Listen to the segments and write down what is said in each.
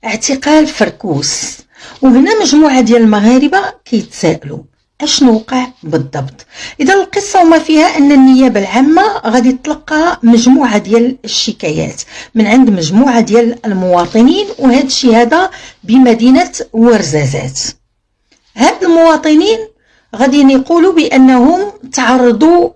اعتقال فركوس. وهنا مجموعة ديال المغاربة كيتسائلوا اشنو وقع بالضبط. اذا القصه وما فيها ان النيابه العامه غادي تلقى مجموعه ديال الشكايات من عند مجموعه ديال المواطنين، وهذا الشيء هذا بمدينه ورزازات. هاد المواطنين غادي يقولوا بانهم تعرضوا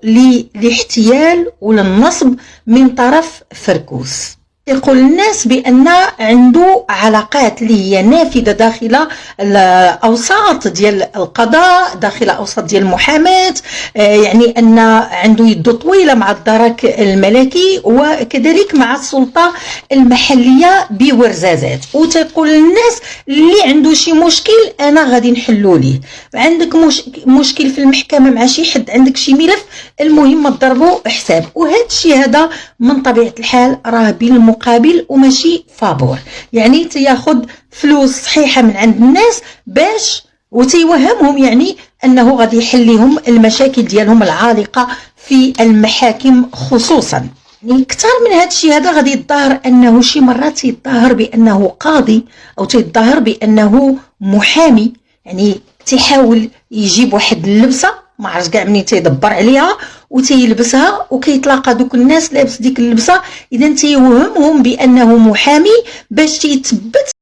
لاحتيال وللنصب من طرف فركوس. يقول الناس بان عنده علاقات اللي هي نافذه داخل الاوساط ديال القضاء، داخل اوساط ديال المحاماه، يعني ان عنده يد طويله مع الدرك الملكي وكذلك مع السلطه المحليه بورزازات. وتيقول للناس اللي عنده شي مشكل انا غادي نحلو ليه. عندك مشكل في المحكمه مع شي حد، عندك شي ملف، المهم تضربوا حساب. وهذا الشيء هذا من طبيعه الحال راه بالمقابل وماشي فابور، يعني تياخذ فلوس صحيحه من عند الناس باش وتيوهمهم يعني انه غادي يحل لهم المشاكل ديالهم العالقه في المحاكم خصوصا. يعني اكثر من هذا الشيء هذا غادي يتظاهر انه شي مرات تيتظاهر بانه قاضي او تيتظاهر بانه محامي، يعني تيحاول يجيب واحد اللبسه ما عرفت كاع منين تيدبر عليها وتيلبسها، وكيتلاقى دوك الناس لابس ديك اللبسه، اذا تيوهمهم بانه محامي باش تيثبت